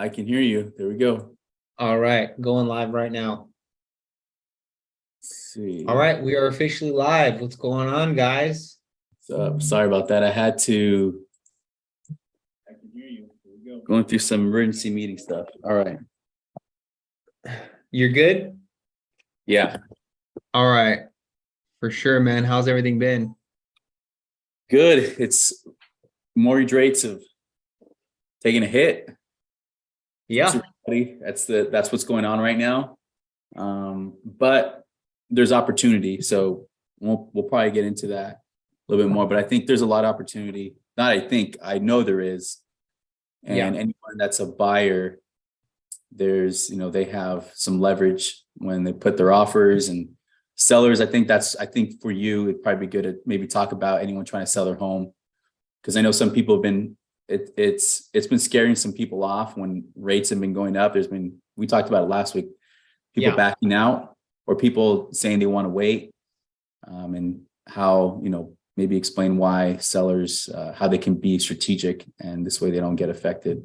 I can hear you. There we go. All right, going live right now. Let's see. All right, we are officially live. What's going on, guys? So sorry about that. I can hear you. There we go. Going through some emergency meeting stuff. All right. You're good? Yeah. All right. For sure, man. How's everything been? Good. It's mortgage rates have taken a hit. Yeah. That's what's going on right now. But there's opportunity. So we'll probably get into that a little bit more. But I think there's a lot of opportunity. I know there is. And anyone that's a buyer, they have some leverage when they put their offers, and sellers. I think for you, it'd probably be good to maybe talk about anyone trying to sell their home. Because I know some people have been, it's been scaring some people off when rates have been going up. We talked about it last week, people backing out or people saying they want to wait, and how, maybe explain why sellers, how they can be strategic and this way they don't get affected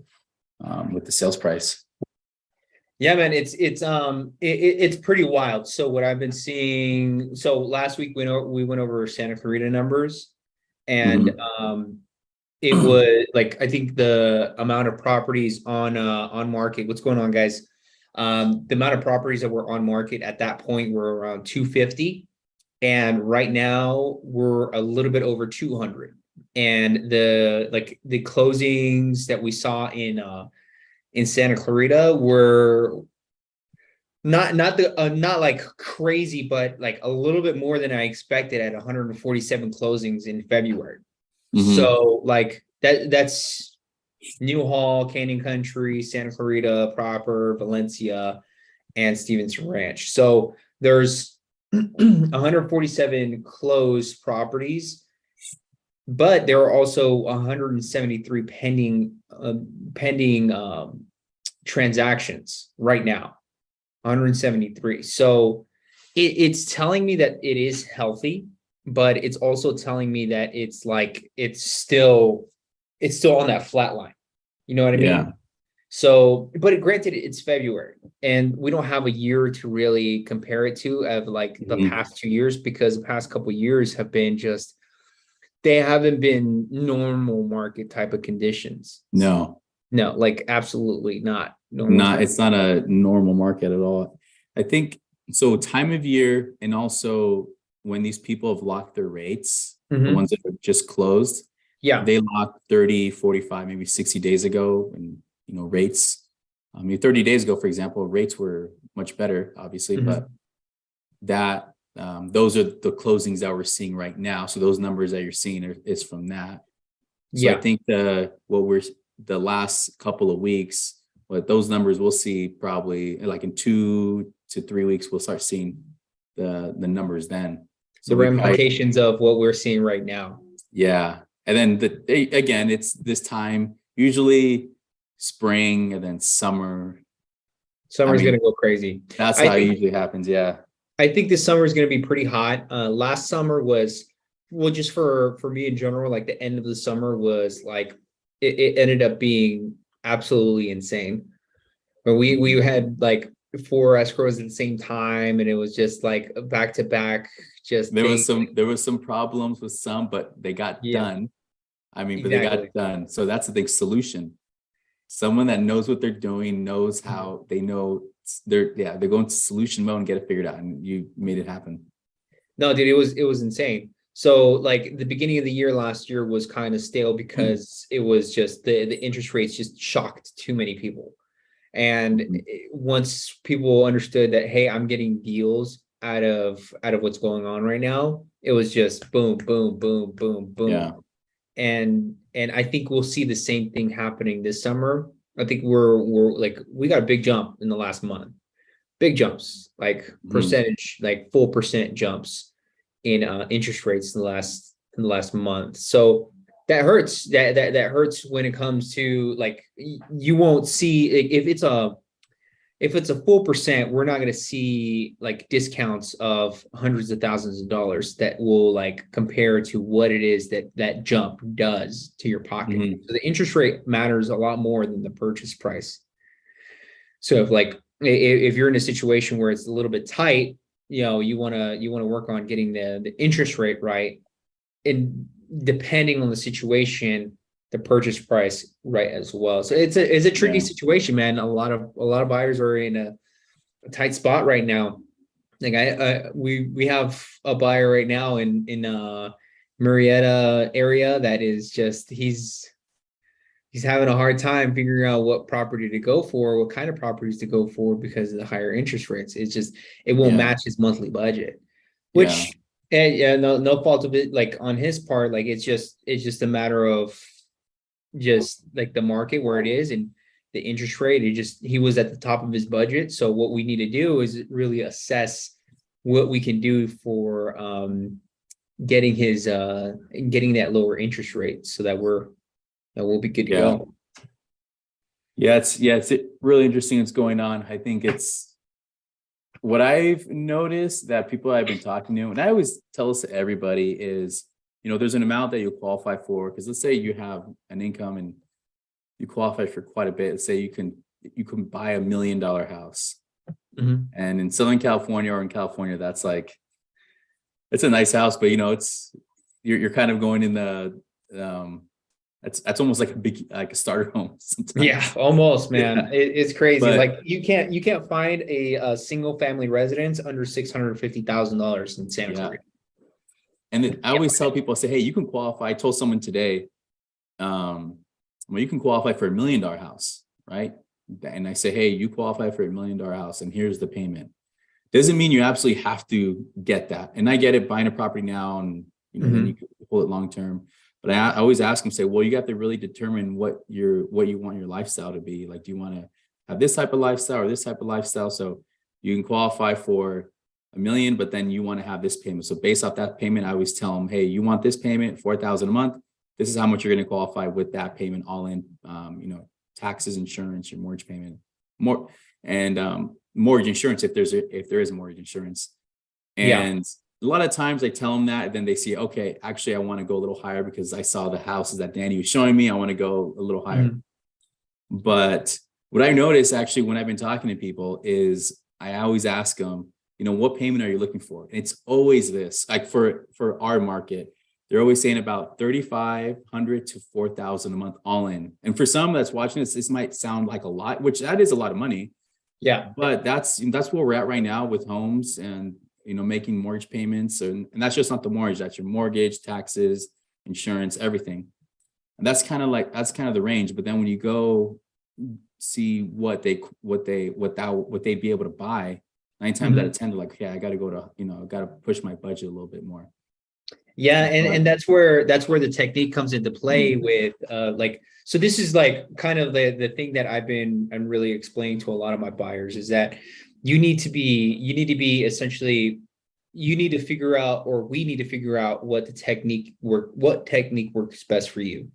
with the sales price. Yeah, man, it's pretty wild. So what I've been seeing, so last week we went over Santa Clarita numbers, and it was like, I think the amount of properties on market. What's going on, guys? The amount of properties that were on market at that point were around 250, and right now we're a little bit over 200. And the closings that we saw in Santa Clarita were not like crazy, but like a little bit more than I expected at 147 closings in February. So like that's Newhall, Canyon Country, Santa Clarita proper, Valencia, and Stevenson Ranch. So there's 147 closed properties, but there are also 173 pending transactions right now. 173. So it's telling me that it is healthy, but it's also telling me that it's still on that flat line. You know what I mean? So, but granted, it's February, and we don't have a year to really compare it to of like the past 2 years, because the past couple of years have been they haven't been normal market type of conditions. No, like absolutely not. It's not a normal market at all. I think so. Time of year, and also when these people have locked their rates, the ones that are just closed, they locked 30, 45, maybe 60 days ago. And, rates, 30 days ago, for example, rates were much better, obviously, but those are the closings that we're seeing right now. So those numbers that you're seeing is from that. So I think the last couple of weeks, but those numbers we'll see probably like in 2 to 3 weeks, we'll start seeing the numbers then. So the ramifications of what we're seeing right now. Yeah. And then again, it's this time, usually spring and then summer. Summer's going to go crazy. That's how it usually happens. Yeah. I think this summer is going to be pretty hot. Last summer was, well, just for me in general, like the end of the summer was like, it ended up being absolutely insane. But we had like 4 escrows at the same time, and it was just like back to back. There was some problems with some, but they got done. But they got done. So that's the big solution. Someone that knows what they're doing, knows how, they know they're going to solution mode and get it figured out, and you made it happen. No, dude, it was insane. So like the beginning of the year last year was kind of stale because it was just the interest rates just shocked too many people. And once people understood that, hey, I'm getting deals out of what's going on right now, it was just boom, boom, boom, boom, boom. Yeah. And I think we'll see the same thing happening this summer. I think we got a big jump in the last month. Big jumps, like percentage, like full percent jumps in interest rates in the last month. So that hurts. That hurts when it comes to, like, you won't see, if it's a full percent, we're not going to see like discounts of hundreds of thousands of dollars that will like compare to what it is that jump does to your pocket. So the interest rate matters a lot more than the purchase price. So if you're in a situation where it's a little bit tight, you want to work on getting the interest rate right, and depending on the situation, the purchase price right as well. So it's a tricky Yeah. situation, man. A lot of buyers are in a tight spot right now. Like we have a buyer right now in Marietta area that is just he's having a hard time figuring out what property to go for, what kind of properties to go for because of the higher interest rates. It won't Yeah. match his monthly budget, Yeah. which yeah, no fault of it, like on his part. Like it's just a matter of just like the market where it is and the interest rate. He was at the top of his budget. So what we need to do is really assess what we can do for getting getting that lower interest rate so that we'll be good to Yeah. go. It's really interesting what's going on. I think it's what I've noticed that people I've been talking to, and I always tell this to everybody is, there's an amount that you qualify for. Because let's say you have an income and you qualify for quite a bit. Let's say you can buy $1 million house. Mm-hmm. And in Southern California or in California, that's like, it's a nice house, but you're kind of going in the that's almost like a starter home sometimes. Yeah, almost, man. Yeah. It's crazy. But, like you can't find a single family residence under $650,000 in Santa Clarita. And I always tell people, I say, hey, you can qualify. I told someone today, you can qualify for $1 million house, right? And I say, hey, you qualify for $1 million house, and here's the payment. Doesn't mean you absolutely have to get that. And I get it, buying a property now, and then you can hold it long term. But I always ask them, say, well, you got to really determine what you want your lifestyle to be. Like, do you want to have this type of lifestyle or this type of lifestyle? So you can qualify for $1 million, but then you want to have this payment. So based off that payment, I always tell them, hey, you want this payment, $4,000 a month. This is how much you're going to qualify with that payment, all in, taxes, insurance, your mortgage payment, mortgage insurance if there is mortgage insurance. And a lot of times I tell them that, and then they see, okay, actually I want to go a little higher because I saw the houses that Danny was showing me. I want to go a little higher. But what I notice actually when I've been talking to people is I always ask them, what payment are you looking for? And it's always this, like for our market, they're always saying about $3,500 to $4,000 a month all in. And for some that's watching this might sound like a lot, which that is a lot of money. Yeah. But that's where we're at right now with homes and, making mortgage payments. And that's just not the mortgage, that's your mortgage, taxes, insurance, everything. And that's kind of the range. But then when you go see what they'd be able to buy, 9 times out of 10, they're like, yeah, I got to go to, I got to push my budget a little bit more. Yeah, and that's where the technique comes into play with so this is like kind of the thing that I'm really explaining to a lot of my buyers is that you need to be essentially, you need to figure out, or we need to figure out what technique works best for you.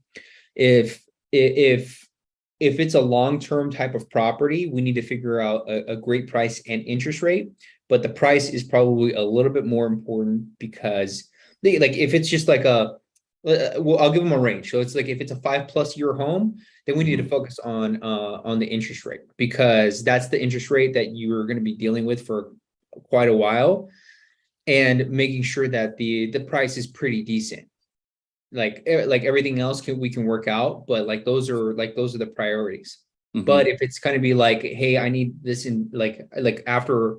If it's a long-term type of property, we need to figure out a great price and interest rate, but the price is probably a little bit more important because if it's just like I'll give them a range. So it's like if it's a 5+ year home, then we need to focus on the interest rate, because that's the interest rate that you're going to be dealing with for quite a while, and making sure that the price is pretty decent. Like everything else we can work out, but those are the priorities. But if it's going to be like, hey, I need this in like after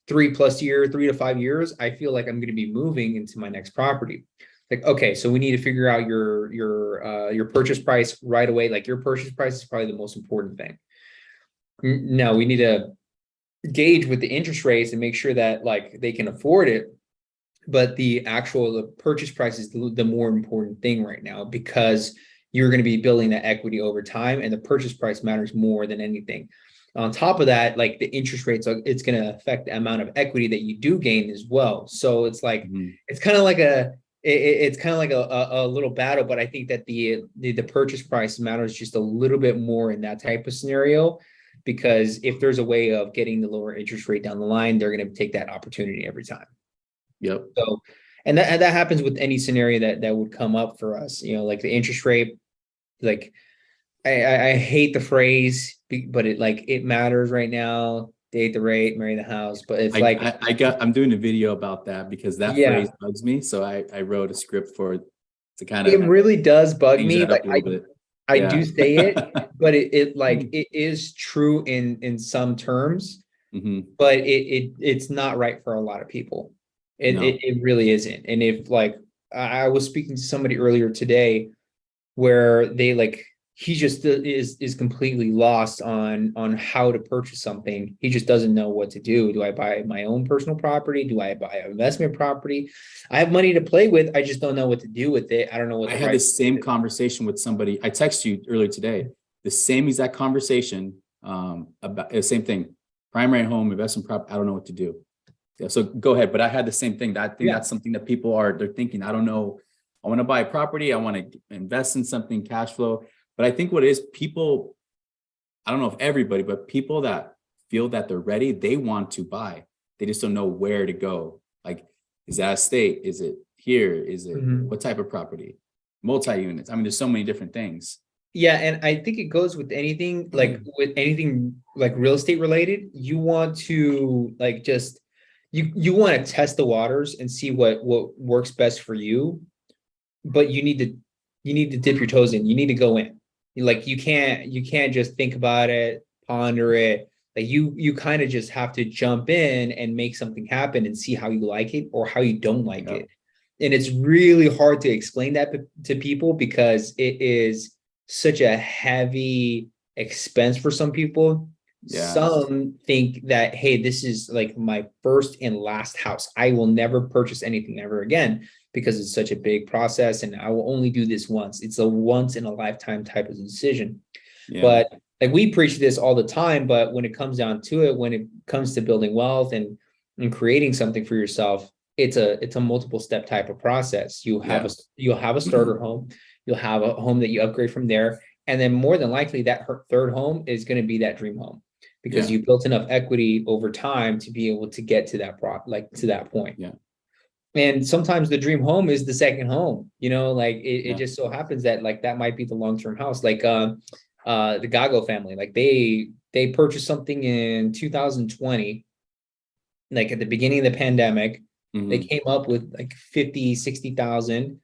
3 to 5 years, I feel like I'm going to be moving into my next property. Like, okay, so we need to figure out your purchase price right away. Like your purchase price is probably the most important thing. Now we need to gauge with the interest rates and make sure that they can afford it. But the purchase price is the more important thing right now, because you're going to be building that equity over time, and the purchase price matters more than anything. On top of that, the interest rates, it's going to affect the amount of equity that you do gain as well. So it's it's kind of like a little battle, but I think that the purchase price matters just a little bit more in that type of scenario, because if there's a way of getting the lower interest rate down the line, they're going to take that opportunity every time. Yep. So, and that happens with any scenario that would come up for us, like the interest rate, I hate the phrase, but it matters right now. Date the rate, marry the house. But it's like, I'm doing a video about that because that yeah, phrase bugs me. So I wrote a script to kind it of really does bug change me. that Like up a little bit. I Yeah. do say it, but it is true in some terms, Hmm. but it's not right for a lot of people. No. It really isn't. And if like I was speaking to somebody earlier today where they like he just is completely lost on how to purchase something. He just doesn't know what to do. Do I buy my own personal property? Do I buy an investment property? I have money to play with. I just don't know what to do with it. I don't know what I the had right the same conversation with somebody. I texted you earlier today. The same exact conversation about the same thing. Primary home investment prop. I don't know what to do. Yeah. So go ahead. But I had the same thing. I think Yeah. that's something that they're thinking. I don't know. I want to buy a property. I want to invest in something, cash flow. But I think what it is, people, I don't know if everybody, but people that feel that they're ready, they want to buy. They just don't know where to go. Like, is that a state? Is it here? Is it Mhm. what type of property? Multi-units. I mean, there's so many different things. Yeah, and I think it goes with anything like real estate related. You want to like just you want to test the waters and see what works best for you, but you need to dip your toes in. You need to go in. Like you can't just think about it, ponder it. Like you kind of just have to jump in and make something happen and see how you like it or how you don't like Yeah. it. And it's really hard to explain that to people because it is such a heavy expense for some people. Yeah. Some think that, hey, this is like my first and last house. I will never purchase anything ever again because it's such a big process and I will only do this once. It's a once in a lifetime type of decision. Yeah. But like we preach this all the time, but when it comes down to it, when it comes to building wealth and creating something for yourself, it's a multiple step type of process. Yeah. You'll have a starter home, you'll have a home that you upgrade from there, and then more than likely that third home is going to be that dream home because Yeah. you built enough equity over time to be able to get to to that point. Yeah. And sometimes the dream home is the second home, like it Yeah. just so happens that like that might be the long-term house. Like the Gago family, like they purchased something in 2020, like at the beginning of the pandemic. They Hmm. came up with like 50, 60,000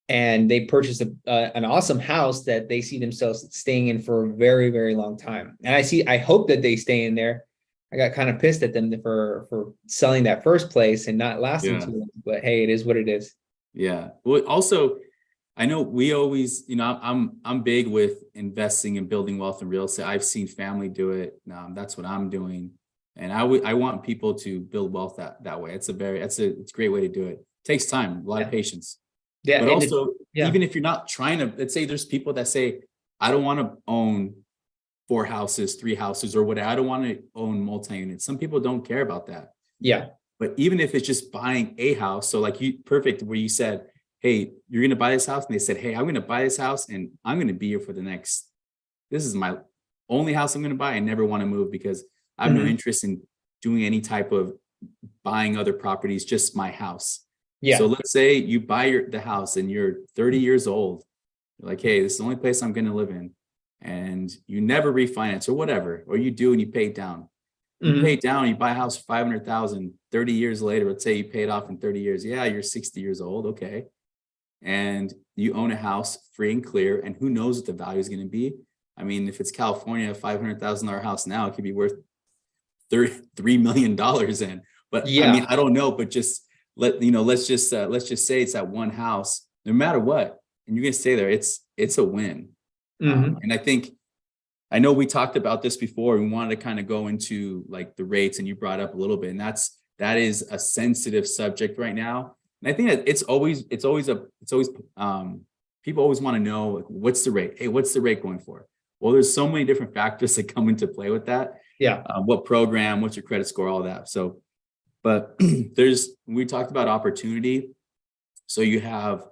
and they purchased an awesome house that they see themselves staying in for a very, very long time. And I hope that they stay in there. I got kind of pissed at them for selling that first place and not lasting Yeah. too long, but hey, it is what it is. Yeah. Well, also, I know we always, I'm big with investing and building wealth in real estate. I've seen family do it. That's what I'm doing. And I want people to build wealth that way. It's a great way to do it. Takes time, a lot of Yeah. patience. Yeah. But And it's, also, yeah. even if you're not trying to, let's say there's people that say, I don't want to own 4 houses, 3 houses, or whatever. I don't want to own multi-units. Some people don't care about that. Yeah. But even if it's just buying a house, so like perfect, where you said, hey, you're going to buy this house. And they said, hey, I'm going to buy this house and I'm going to be here for this is my only house I'm going to buy. I never want to move because I have no Mhm. interest in doing any type of buying other properties, just my house. So Yeah. let's say you buy the house and you're 30 years old. You're like, hey, this is the only place I'm going to live in. And you never refinance or whatever, or you do and you pay it down. You pay Mhm. it down, you buy a house for 500,000, 30 years later, let's say you pay it off in 30 years. Yeah, you're 60 years old. Okay. And you own a house free and clear. And who knows what the value is going to be? I mean, if it's California, a $500,000 house now, it could be worth $3 million in. But I mean, Yeah. I don't know, but just let's just say it's that one house, no matter what, and you're gonna stay there. It's a win. Mhm. And I know we talked about this before. We wanted to kind of go into like the rates, and you brought up a little bit, and that is a sensitive subject right now. And I think that people always want to know, like, what's the rate? Hey, what's the rate going for? Well, there's so many different factors that come into play with that. Yeah. What program, what's your credit score, all that. So, but we talked about opportunity. So you have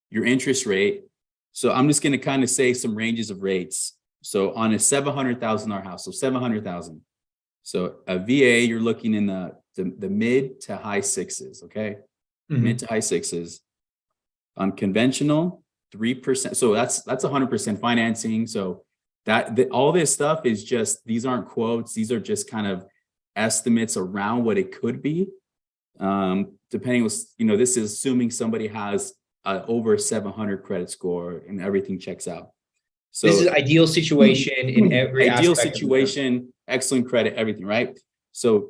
your interest rate. So I'm just going to kind of say some ranges of rates. So on a $700,000 house, so 700,000. So a VA, you're looking in the mid to high sixes. Okay. Mid Mhm. to high sixes. On conventional, 3%. So that's 100% financing. So all this stuff is just, these aren't quotes. These are just kind of estimates around what it could be. Depending on, this is assuming somebody has over 700 credit score and everything checks out. So this is ideal situation in every ideal aspect situation, excellent credit, everything, right? So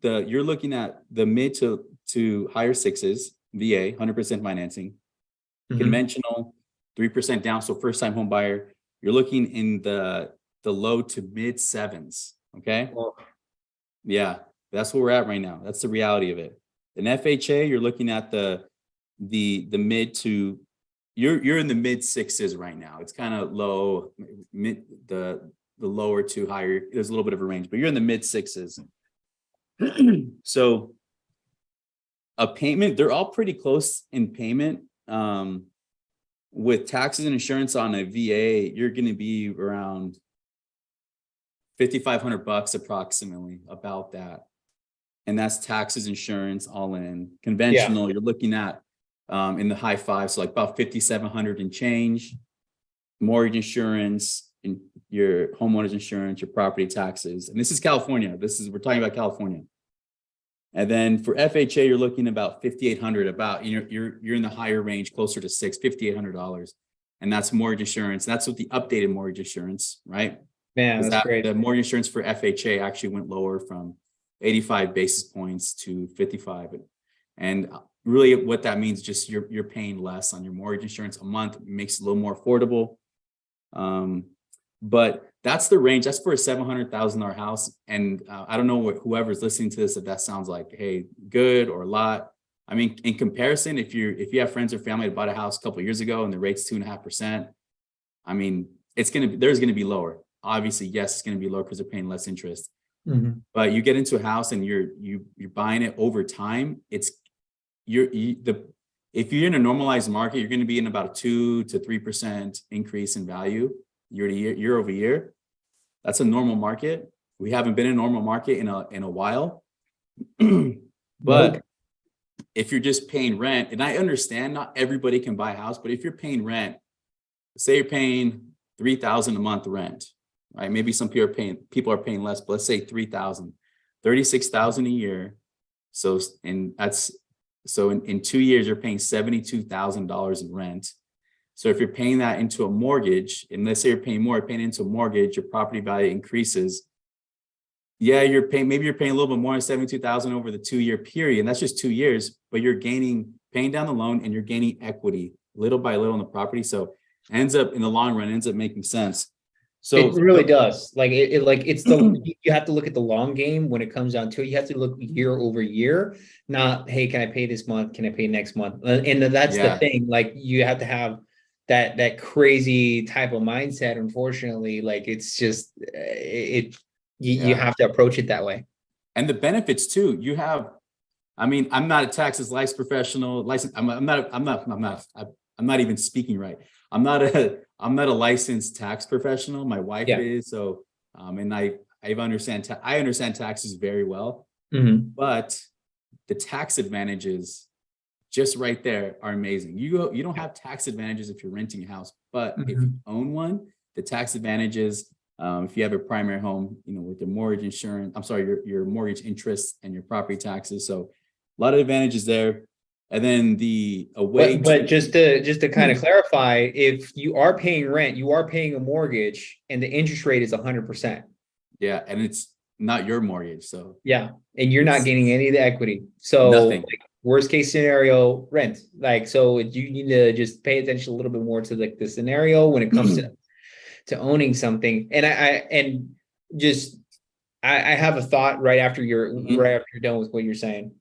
you're looking at the mid to higher sixes, VA, 100% financing, conventional, 3% down. So first time home buyer, you're looking in the low to mid sevens. Okay. Oh. Yeah, that's where we're at right now. That's the reality of it. An FHA, you're looking at the mid to, you're in the mid sixes right now. It's kind of low, the lower to higher. There's a little bit of a range, but you're in the mid sixes. So a payment, they're all pretty close in payment. With taxes and insurance on a VA, you're going to be around $5,500 approximately, about that. And that's taxes, insurance, all in. Conventional, you're looking at in the high fives, so like about 5,700 and change. Mortgage insurance, and your homeowner's insurance, your property taxes. And this is California. We're talking about California. And then for FHA, you're looking about 5,800, about, you're in the higher range, closer to $5,800. And that's mortgage insurance. That's with the updated mortgage insurance, right? Man, that's great. The mortgage insurance for FHA actually went lower from 85 basis points to 55. And really what that means, just you're paying less on your mortgage insurance a month. It makes it a little more affordable. But that's the range. That's for a $700,000 house. And I don't know what whoever's listening to this, if that sounds like, hey, good or a lot. I mean, in comparison, if you have friends or family that bought a house a couple of years ago and the rate's 2.5%, I mean, there's going to be lower. Obviously, yes, it's going to be lower because they're paying less interest. But you get into a house and you're buying it over time. If you're in a normalized market, you're going to be in about a 2 to 3% increase in value year over year. That's a normal market. We haven't been in a normal market in a while. But if you're just paying rent, and I understand not everybody can buy a house, but if you're paying rent, say you're paying $3,000 a month rent, right? Maybe some people are paying less, but let's say $3,000, $36,000 a year. So in 2 years, you're paying $72,000 in rent. So if you're paying that into a mortgage, and let's say you're paying into a mortgage, your property value increases. Yeah, maybe you're paying a little bit more than $72,000 over the 2-year period. And that's just 2 years, but you're paying down the loan and you're gaining equity little by little on the property. So in the long run, ends up making sense. So it really does. You have to look at the long game when it comes down to it. You have to look year over year, not, hey, can I pay this month? Can I pay next month? And that's the thing. Like, you have to have that crazy type of mindset. Unfortunately, like, it's just you have to approach it that way. And the benefits too. I'm not a taxes licensed professional. I'm not even speaking right. I'm not a licensed tax professional. My wife is. So, and I understand taxes very well. But the tax advantages just right there are amazing. You don't have tax advantages if you're renting a house, but if you own one, the tax advantages, if you have a primary home, with your mortgage insurance, your mortgage interest and your property taxes. So a lot of advantages there. And then but just to kind of clarify, if you are paying rent, you are paying a mortgage, and the interest rate is 100%. Yeah, and it's not your mortgage, so and you're not getting any of the equity. So nothing. Worst case scenario, rent. So you need to just pay attention a little bit more to the scenario when it comes to owning something. And I have a thought right after you're done with what you're saying.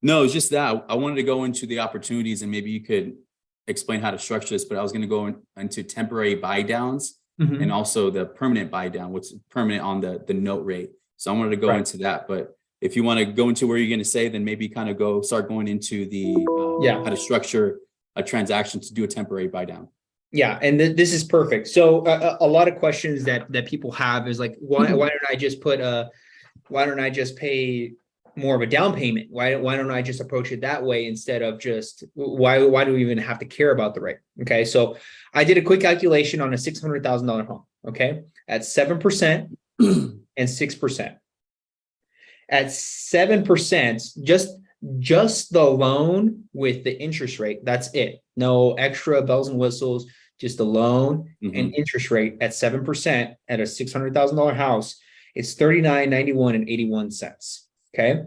No, it's just that I wanted to go into the opportunities, and maybe you could explain how to structure this, but I was going to go into temporary buy downs and also the permanent buy down, what's permanent on the note rate. So I wanted to go into that, but if you want to go into where you're going to say, then maybe kind of start going into the how to structure a transaction to do a temporary buy down. Yeah, and this is perfect. So a lot of questions that people have is like, why don't I just pay more of a down payment? Why don't I just approach it that way instead of just why do we even have to care about the rate? Okay, so I did a quick calculation on a $600,000 home. Okay, at 7% and 6%. At 7%, just the loan with the interest rate. That's it. No extra bells and whistles. Just the loan and interest rate at 7% at a $600,000 house. It's $39.91 Okay.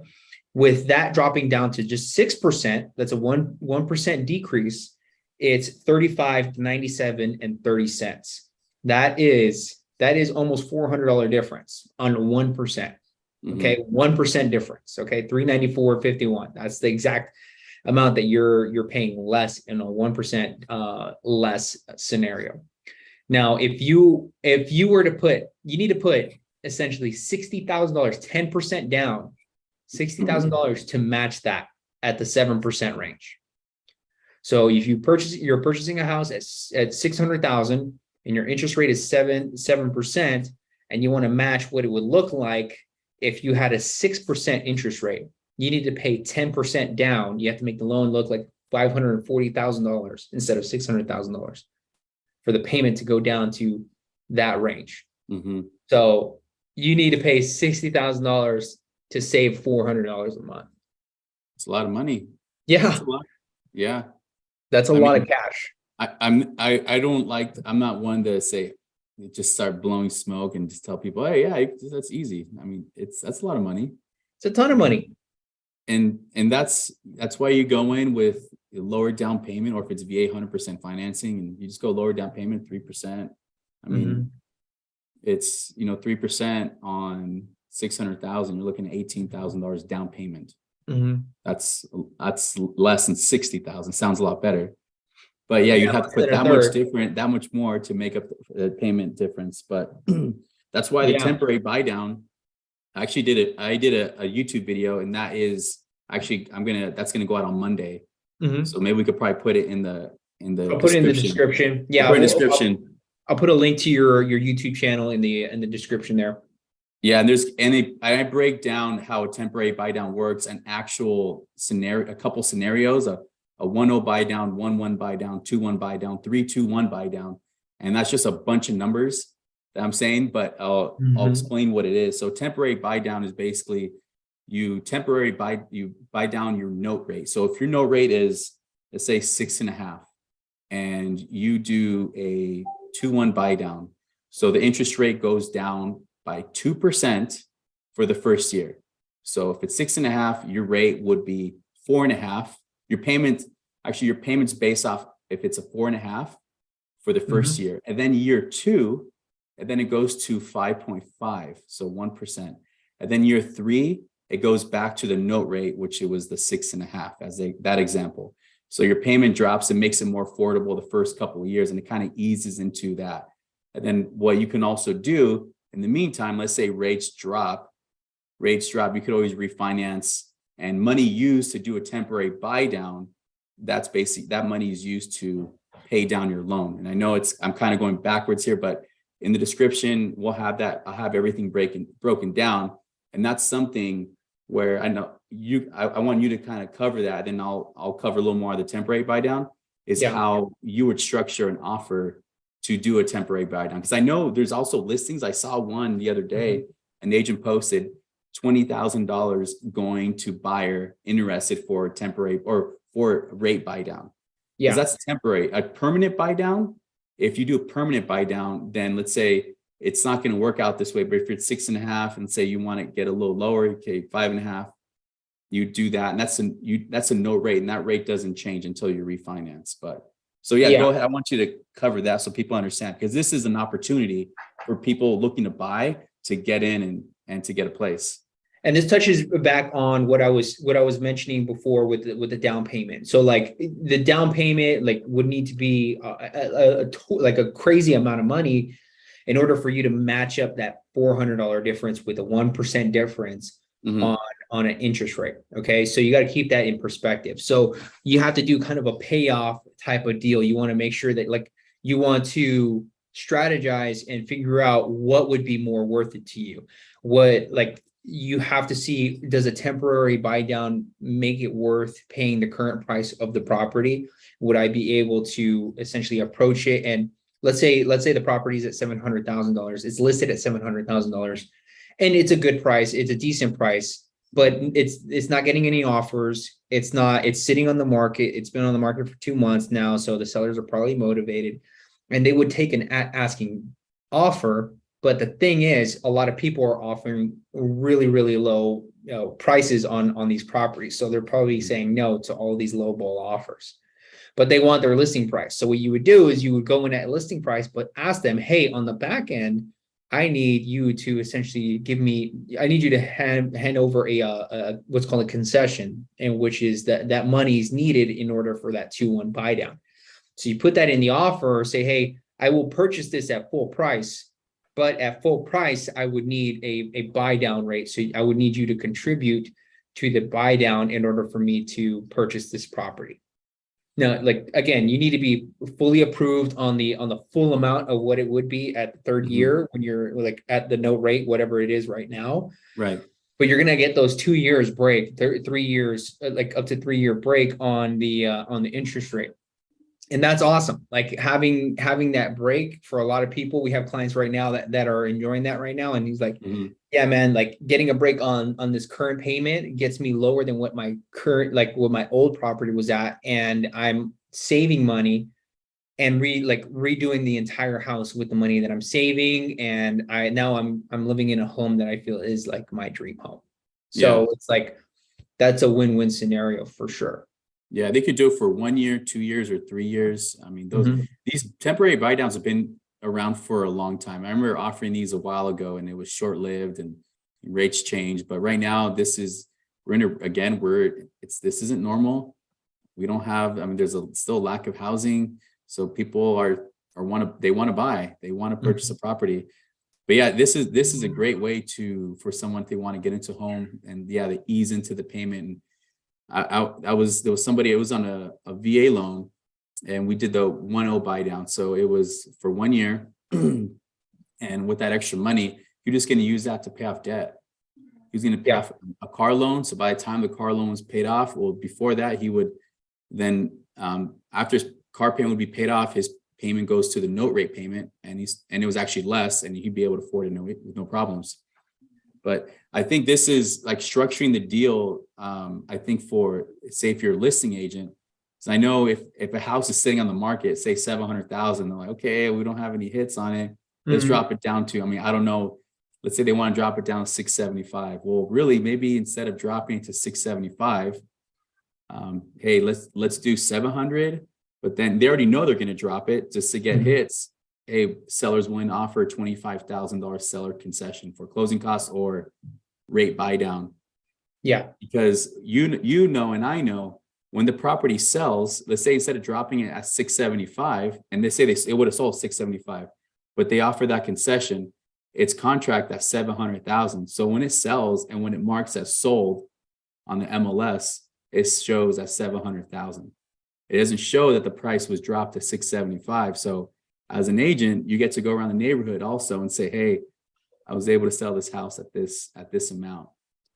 With that dropping down to just 6%, that's a 1% decrease. It's $35.97 That is almost $400 difference on 1%. Okay. 1% difference. Okay. $394.51. That's the exact amount that you're paying less in a 1% less scenario. Now, if you were to put, you need to put essentially $60,000, 10% down, $60,000 to match that at the 7% range. So if you're purchasing a house at 600,000 and your interest rate is 7%, and you want to match what it would look like if you had a 6% interest rate, you need to pay 10% down. You have to make the loan look like $540,000 instead of $600,000 for the payment to go down to that range. So you need to pay $60,000 to save $400 a month. It's a lot of money. Yeah. Yeah. That's a lot of cash. I'm not one to say, just start blowing smoke and just tell people, hey, yeah, that's easy. I mean, that's a lot of money. It's a ton of money. And that's why you go in with a lower down payment, or if it's VA 100% financing, and you just go lower down payment, 3%. I mean, it's, 3% on 600,000, you're looking at $18,000 down payment. That's less than 60,000. Sounds a lot better. But yeah, you have to put that much more to make up the payment difference. But that's why the temporary buy down, I did a YouTube video, and that is actually, that's gonna go out on Monday. So maybe we could probably put it in the I'll put it in the description. Yeah, I'll put a link to your YouTube channel in the description there. Yeah, and I break down how a temporary buy down works, an actual scenario, a couple scenarios, a 1-0 buy down, 1-1 buy down, 2-1 buy down, 3-2-1 buy down, and that's just a bunch of numbers that I'm saying, but I'll explain what it is. So temporary buy down is basically you buy down your note rate. So if your note rate is, let's say 6.5, and you do a 2-1 buy down, so the interest rate goes down by 2% for the first year. So if it's 6.5, your rate would be 4.5. Your payment's based off if it's a 4.5 for the first year, and then year 2, and then it goes to 5.5, so 1%, and then year 3 it goes back to the note rate, which it was the 6.5 as that example. So your payment drops and makes it more affordable the first couple of years, and it kind of eases into that. And then what you can also do in the meantime, let's say rates drop, you could always refinance, and money used to do a temporary buy down, that's basically, that money is used to pay down your loan. And I know I'm kind of going backwards here, but in the description, we'll have that. I'll have everything broken down. And that's something where I know I want you to kind of cover that. Then I'll cover a little more of the temporary buy down, is how you would structure an offer to do a temporary buy down. Because I know there's also listings. I saw one the other day, an agent posted $20,000 going to buyer interested for a temporary or for rate buy down. Yeah, that's temporary. A permanent buy down, if you do a permanent buy down, then let's say it's not going to work out this way. But if you're at 6.5 and say you want to get a little lower, okay, 5.5, you do that, and that's a no rate, and that rate doesn't change until you refinance. But so go ahead. I want you to cover that so people understand, because this is an opportunity for people looking to buy to get in and to get a place. And this touches back on what I was mentioning before with the down payment. So like the down payment would need to be a crazy amount of money in order for you to match up that $400 difference with a 1% difference on an interest rate. Okay, so you got to keep that in perspective. So you have to do kind of a payoff type of deal. You want to make sure that you want to strategize and figure out what would be more worth it to you. what, like, you have to see, does a temporary buy down make it worth paying the current price of the property? Would I be able to essentially approach it? And let's say the property is at $700,000. It's listed at $700,000, and it's a good price. It's a decent price, but it's not getting any offers. It's sitting on the market. It's been on the market for 2 months now, so the sellers are probably motivated, and they would take an asking offer. But the thing is, a lot of people are offering really, really low, prices on these properties. So they're probably saying no to all these low ball offers, but they want their listing price. So what you would do is you would go in at listing price, but ask them, hey, on the back end, I need you to essentially I need you to hand over a what's called a concession, and which is that money is needed in order for that 2-1 buy down. So you put that in the offer, or say, hey, I will purchase this at full price, but at full price, I would need a buy down rate. So I would need you to contribute to the buy down in order for me to purchase this property. Now, like, again, you need to be fully approved on the full amount of what it would be at the third year when you're like at the note rate, whatever it is right now. Right. But you're gonna get those 2 years break, 3 years, like up to 3 year break on the interest rate. And that's awesome. Like having that break for a lot of people. We have clients right now that are enjoying that right now. And he's like, yeah, man, like getting a break on this current payment gets me lower than what my current, like what my old property was at. And I'm saving money and redoing the entire house with the money that I'm saving. And I'm living in a home that I feel is like my dream home. So It's like, that's a win-win scenario for sure. Yeah, they could do it for 1 year, 2 years, or 3 years. I mean, these temporary buy downs have been around for a long time. I remember offering these a while ago, and it was short-lived and rates changed. But right now, this isn't normal. We don't have. I mean, there's still a lack of housing, so people want to buy. They want to purchase a property. But yeah, this is a great way for someone if they want to get into a home and they ease into the payment. There was somebody, it was on a VA loan, and we did the 1-0 buy down. So it was for 1 year. And with that extra money, you're just going to use that to pay off debt. He's going to pay off a car loan. So by the time the car loan was paid off, well, before that, he would then, after his car payment would be paid off, his payment goes to the note rate payment, and it was actually less, and he'd be able to afford it with no problems. But I think this is like structuring the deal. I think if you're a listing agent, so I know if a house is sitting on the market, say 700,000, they're like, okay, we don't have any hits on it. Let's drop it down to, I don't know. Let's say they want to drop it down to 675. Well, really, maybe instead of dropping it to 675, hey, let's do 700. But then they already know they're going to drop it just to get hits. Hey, sellers willing to offer a $25,000 seller concession for closing costs or rate buy down. Yeah. Because you know, and I know, when the property sells, let's say instead of dropping it at 675, and they say it would have sold 675, but they offer that concession, it's contract at 700,000. So when it sells and when it marks as sold on the MLS, it shows at 700,000. It doesn't show that the price was dropped to 675. So as an agent, you get to go around the neighborhood also and say, hey, I was able to sell this house at this amount.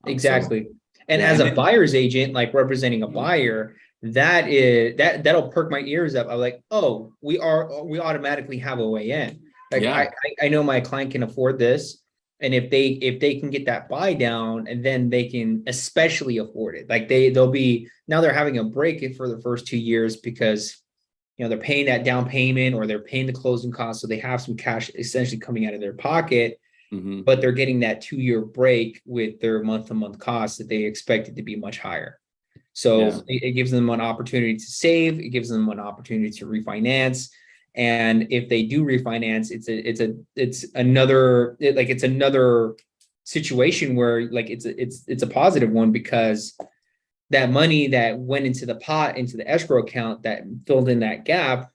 Exactly. As a buyer's agent, like representing a buyer, that'll perk my ears up. I'm like, oh, we automatically have a way in. Like I know my client can afford this. And if they can get that buy down, and then they can especially afford it. Like they're having a break for the first 2 years because they're paying that down payment or they're paying the closing costs. So they have some cash essentially coming out of their pocket, but they're getting that 2 year break with their month-to-month costs that they expected to be much higher. So it gives them an opportunity to save. It gives them an opportunity to refinance. And if they do refinance, it's another situation where like it's a positive one, because that money that went into the pot, into the escrow account that filled in that gap,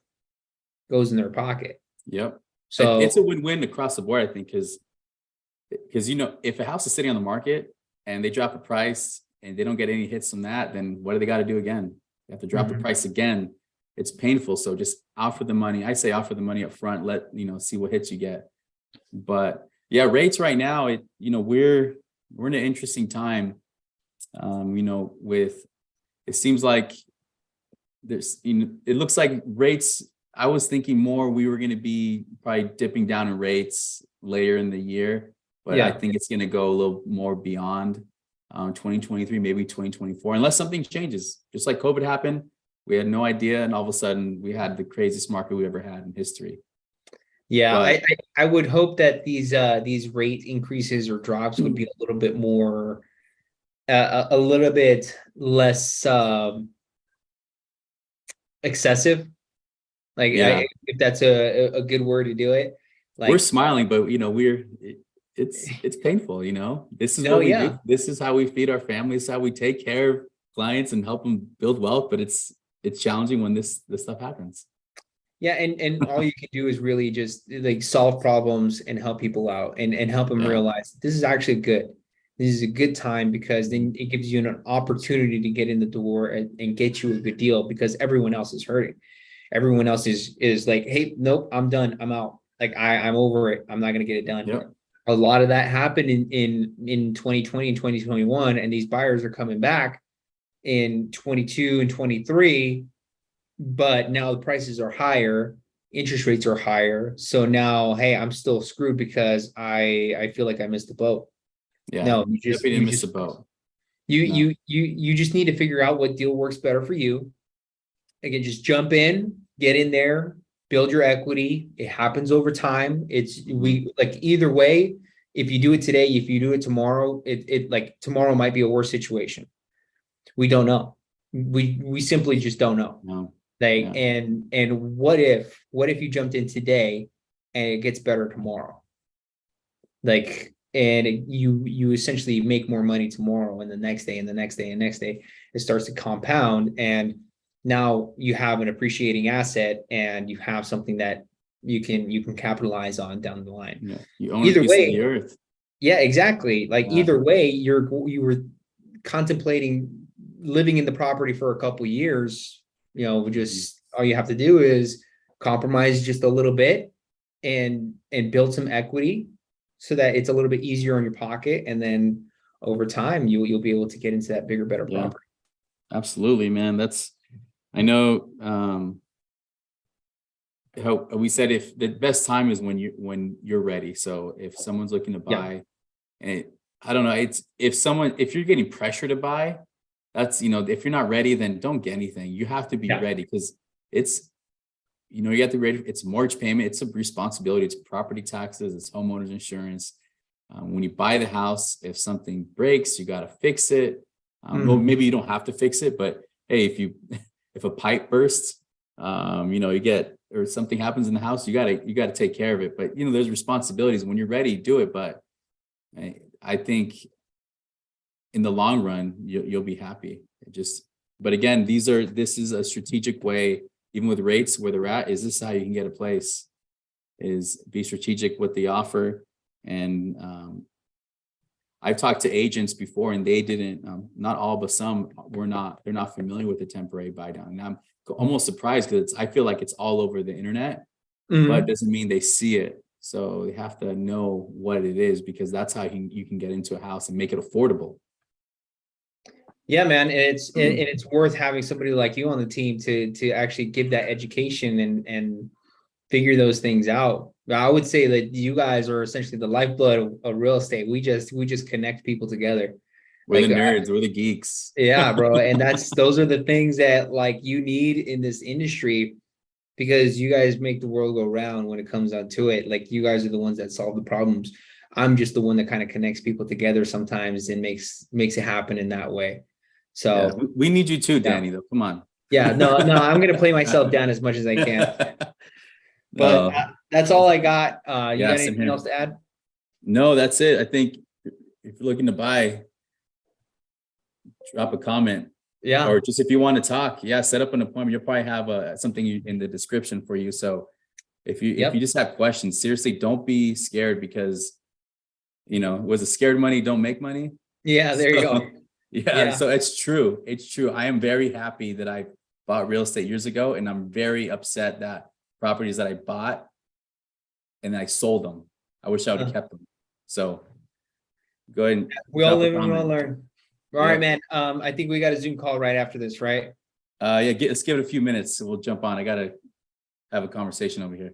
goes in their pocket. Yep. So it's a win-win across the board, I think, because if a house is sitting on the market and they drop a price and they don't get any hits from that, then what do they got to do again? They have to drop the price again. It's painful. So just offer the money. I say offer the money up front, see what hits you get. But Yeah, rates right now, we're in an interesting time. With it seems like it looks like rates. I was thinking more we were going to be probably dipping down in rates later in the year, but I Yeah. think it's going to go a little more beyond 2023, maybe 2024, unless something changes. Just like COVID happened, we had no idea, and all of a sudden we had the craziest market we ever had in history. Yeah, But I would hope that these rate increases or drops would be a little bit more a little bit less excessive. Like yeah, if that's a good word to do it. we're Like smiling, but it's painful. This is no, what we do. yeah. This is how we feed our families, how we take care of clients and help them build wealth. But it's challenging when this stuff happens. Yeah, and all you can do is really just like solve problems and help people out and help them Yeah. realize this is actually good. This is a good time because then it gives you an opportunity to get in the door and get you a good deal because everyone else is hurting. Everyone else is like, hey, nope, I'm done. I'm out. Like I'm over it. I'm not gonna get it done. Yep. A lot of that happened in 2020 and 2021, and these buyers are coming back in 22 and 23, but now the prices are higher, interest rates are higher. So now, hey, I'm still screwed because I feel like I missed the boat. Yeah. No, Definitely didn't miss the boat. No. you just need to figure out what deal works better for you. Again, just jump in, get in there, build your equity. It happens over time. It's we like either way. If you do it today, if you do it tomorrow, it like tomorrow might be a worse situation. We don't know. We simply just don't know. No. Like Yeah. and what if you jumped in today and it gets better tomorrow? Like and you essentially make more money tomorrow and the next day and the next day and next day it starts to compound and now you have an appreciating asset and you have something that you can capitalize on down the line. Yeah. You own a Either piece of the way, earth. yeah, exactly. Like Yeah. either way, you were contemplating living in the property for a couple of years. Just all you have to do is compromise just a little bit and build some equity so that it's a little bit easier on your pocket. And then over time, you'll be able to get into that bigger, better Yeah. property. Absolutely, man. I know how we said if the best time is when you're ready. So if someone's looking to Yeah. buy, and I don't know, if you're getting pressure to buy, that's if you're not ready, then don't get anything. You have to be Yeah. ready because it's you have to be ready. It's mortgage payment. It's a responsibility. It's property taxes. It's homeowners insurance. When you buy the house, if something breaks, you got to fix it. Well, maybe you don't have to fix it, but hey, if a pipe bursts, you get or something happens in the house, you gotta take care of it. But there's responsibilities. When you're ready, do it. But I think in the long run, you'll be happy. But again, this is a strategic way. Even with rates where they're at, is this how you can get a place? Is be strategic with the offer. And I've talked to agents before, and they didn't. Not all, but some they're not familiar with the temporary buy down. And I'm almost surprised because I feel like it's all over the internet, but it doesn't mean they see it. So they have to know what it is because that's how you can get into a house and make it affordable. Yeah, man, and it's worth having somebody like you on the team to actually give that education and figure those things out. I would say that you guys are essentially the lifeblood of real estate. We just connect people together. We're the Like, nerds. We're the geeks. yeah, bro, and those are the things that like you need in this industry because you guys make the world go round when it comes down to it. Like you guys are the ones that solve the problems. I'm just the one that kind of connects people together sometimes and makes it happen in that way. Yeah, So we need you too, Danny, though. Come on. yeah, no, I'm gonna play myself down as much as I can. But No. that's all I got. You Yeah, got same anything here. else to add? No, that's it. I think if you're looking to buy, drop a comment. Yeah. Or just if you want to talk, set up an appointment. You'll probably have something in the description for you. So if you just have questions, seriously, don't be scared because was it scared money don't make money? Yeah, there you go. Yeah, so it's true. It's true. I am very happy that I bought real estate years ago, and I'm very upset that properties that I bought and I sold them. I wish I would have kept them. So go ahead and We all drop a live and we all comment. learn. All right, Yeah. man. I think we got a Zoom call right after this, right? Yeah, let's give it a few minutes. We'll jump on. I gotta have a conversation over here.